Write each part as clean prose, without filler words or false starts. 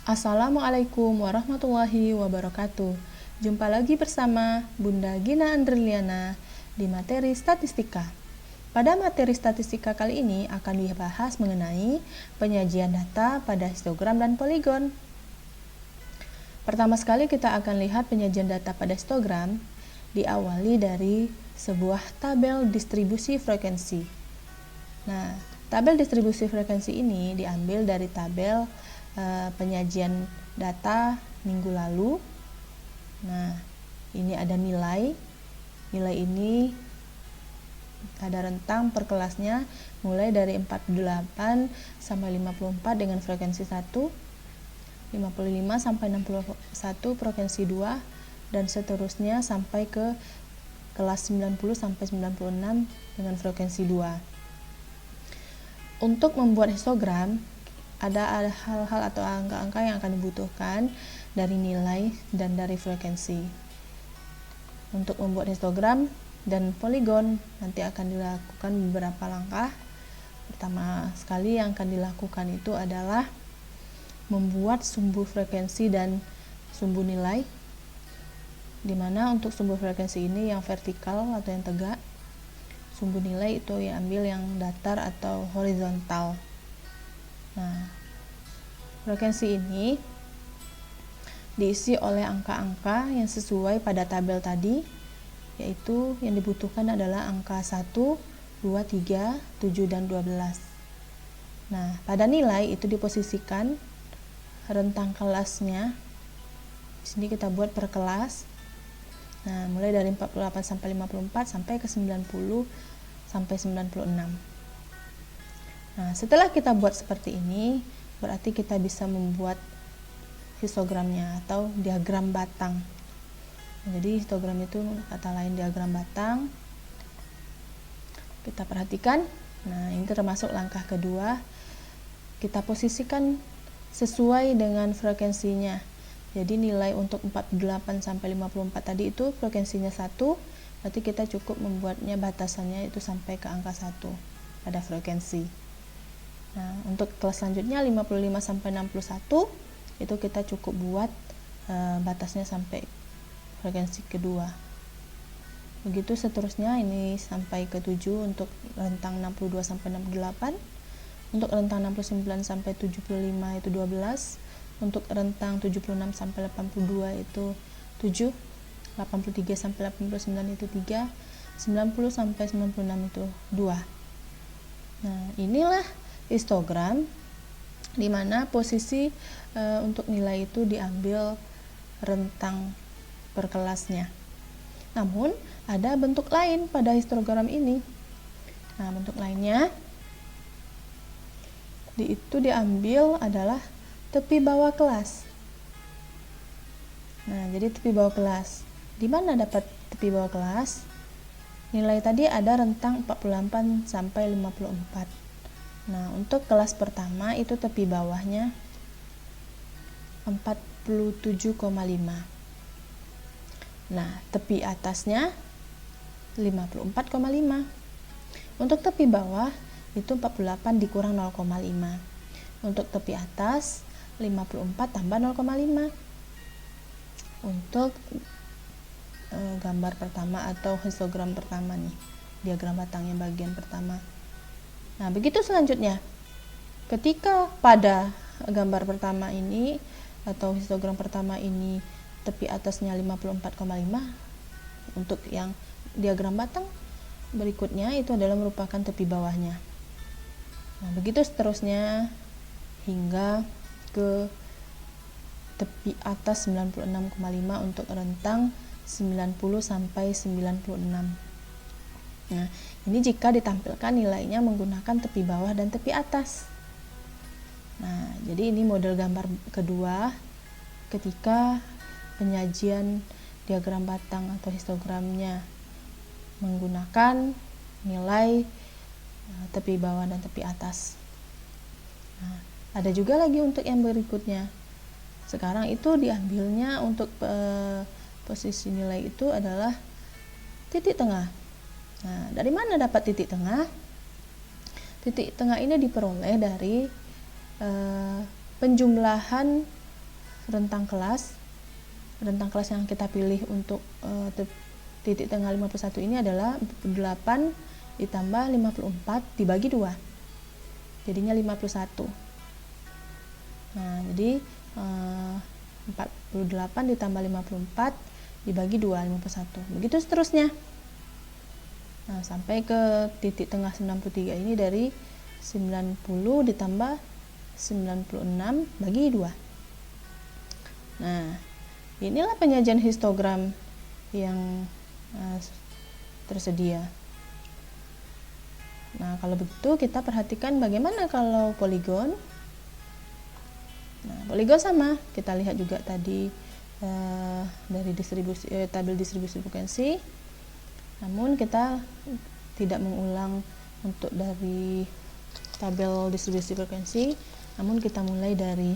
Assalamualaikum warahmatullahi wabarakatuh. Jumpa lagi bersama Bunda Gina Andriliana di materi statistika. Pada materi statistika kali ini akan dibahas mengenai penyajian data pada histogram dan poligon. Pertama sekali kita akan lihat penyajian data pada histogram diawali dari sebuah tabel distribusi frekuensi. Nah, tabel distribusi frekuensi ini diambil dari tabel penyajian data minggu lalu. Nah, ini ada nilai. Nilai ini ada rentang per kelasnya mulai dari 48 sampai 54 dengan frekuensi 1, 55 sampai 61 frekuensi 2, dan seterusnya sampai ke kelas 90 sampai 96 dengan frekuensi 2. Untuk membuat histogram ada hal-hal atau angka-angka yang akan dibutuhkan dari nilai dan dari frekuensi. Untuk membuat histogram dan poligon nanti akan dilakukan beberapa langkah. Pertama sekali yang akan dilakukan itu adalah membuat sumbu frekuensi dan sumbu nilai, di mana untuk sumbu frekuensi ini yang vertikal atau yang tegak, sumbu nilai itu ambil yang datar atau horizontal. Nah, frekuensi ini diisi oleh angka-angka yang sesuai pada tabel tadi, yaitu yang dibutuhkan adalah angka 1, 2, 3, 7, dan 12. Nah, pada nilai itu diposisikan rentang kelasnya. Di sini kita buat per kelas. Nah, mulai dari 48 sampai 54 sampai ke 90 sampai 96. Nah, setelah kita buat seperti ini, berarti kita bisa membuat histogramnya atau diagram batang. Jadi histogram itu kata lain diagram batang. Kita perhatikan. Nah, ini termasuk langkah kedua. Kita posisikan sesuai dengan frekuensinya. Jadi nilai untuk 48 sampai 54 tadi itu frekuensinya 1, berarti kita cukup membuatnya batasannya itu sampai ke angka 1 pada frekuensi. Nah, untuk kelas selanjutnya 55 sampai 61 itu kita cukup buat batasnya sampai frekuensi kedua. Begitu seterusnya, ini sampai ke 7 untuk rentang 62 sampai 68. Untuk rentang 69 sampai 75 itu 12. Untuk rentang 76 sampai 82 itu 7, 83 sampai 89 itu 3, 90 sampai 96 itu 2. Nah, inilah histogram di mana posisi untuk nilai itu diambil rentang per kelasnya. Namun, ada bentuk lain pada histogram ini. Nah, bentuk lainnya itu diambil adalah tepi bawah kelas. Nah, jadi tepi bawah kelas. Di mana dapat tepi bawah kelas? Nilai tadi ada rentang 48 sampai 54. Nah, untuk kelas pertama itu tepi bawahnya 47,5. Nah, tepi atasnya 54,5. Untuk tepi bawah itu 48 dikurang 0,5. Untuk tepi atas 54 tambah 0,5. Untuk gambar pertama atau histogram pertama nih, diagram batang yang bagian pertama. Nah, begitu selanjutnya. Ketika pada gambar pertama ini atau histogram pertama ini tepi atasnya 54,5, untuk yang diagram batang berikutnya itu adalah merupakan tepi bawahnya. Nah, begitu seterusnya hingga ke tepi atas 96,5 untuk rentang 90 sampai 96. Nah, ini jika ditampilkan nilainya menggunakan tepi bawah dan tepi atas. Nah, jadi ini model gambar kedua ketika penyajian diagram batang atau histogramnya menggunakan nilai tepi bawah dan tepi atas. Nah, ada juga lagi untuk yang berikutnya. Sekarang itu diambilnya untuk posisi nilai itu adalah titik tengah. Nah, dari mana dapat titik tengah? Titik tengah ini diperoleh dari penjumlahan rentang kelas yang kita pilih untuk titik tengah 51 ini adalah 8 ditambah 54 dibagi 2, jadinya 51. Nah, jadi 48 ditambah 54 dibagi 2, 51. Begitu seterusnya. Nah, sampai ke titik tengah 93 ini dari 90 ditambah 96 bagi 2. Nah, inilah penyajian histogram yang tersedia. Nah, kalau begitu kita perhatikan bagaimana kalau poligon. Nah, poligon sama, kita lihat juga tadi dari tabel distribusi frekuensi. Namun kita tidak mengulang untuk dari tabel distribusi frekuensi, namun kita mulai dari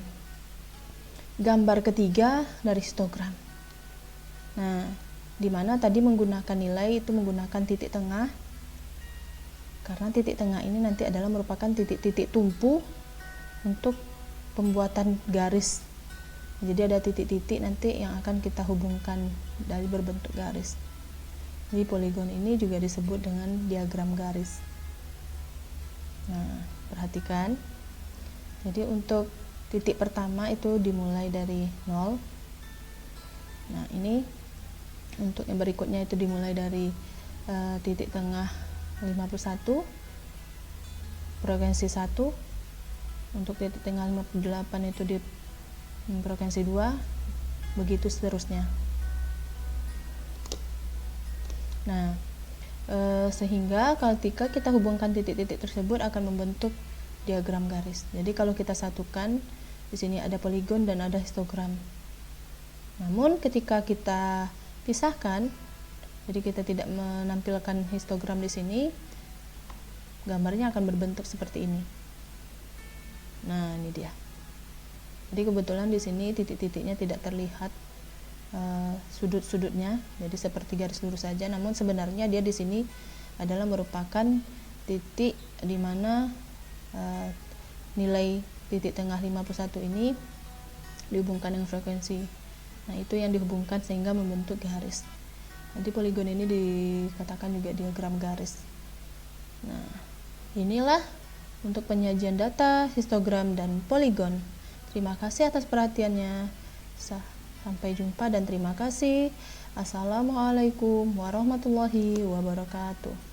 gambar ketiga dari histogram. Nah, di mana tadi menggunakan nilai itu menggunakan titik tengah, karena titik tengah ini nanti adalah merupakan titik-titik tumpu untuk pembuatan garis. Jadi ada titik-titik nanti yang akan kita hubungkan dari berbentuk garis. Jadi poligon ini juga disebut dengan diagram garis. Nah, perhatikan. Jadi untuk titik pertama itu dimulai dari 0. Nah, ini untuk yang berikutnya itu dimulai dari titik tengah 51, frekuensi 1. Untuk titik tengah 58 itu di frekuensi 2, begitu seterusnya. Nah, sehingga ketika kita hubungkan titik-titik tersebut akan membentuk diagram garis. Jadi kalau kita satukan, di sini ada poligon dan ada histogram. Namun ketika kita pisahkan, jadi kita tidak menampilkan histogram di sini, gambarnya akan berbentuk seperti ini. Nah, ini dia. Jadi kebetulan di sini titik-titiknya tidak terlihat sudut-sudutnya, jadi seperti garis lurus saja. Namun sebenarnya dia di sini adalah merupakan titik di mana nilai titik tengah 51 ini dihubungkan dengan frekuensi. Nah, itu yang dihubungkan sehingga membentuk garis. Nanti poligon ini dikatakan juga diagram garis. Nah, inilah untuk penyajian data, histogram, dan poligon. Terima kasih atas perhatiannya. Sampai jumpa dan terima kasih. Assalamualaikum warahmatullahi wabarakatuh.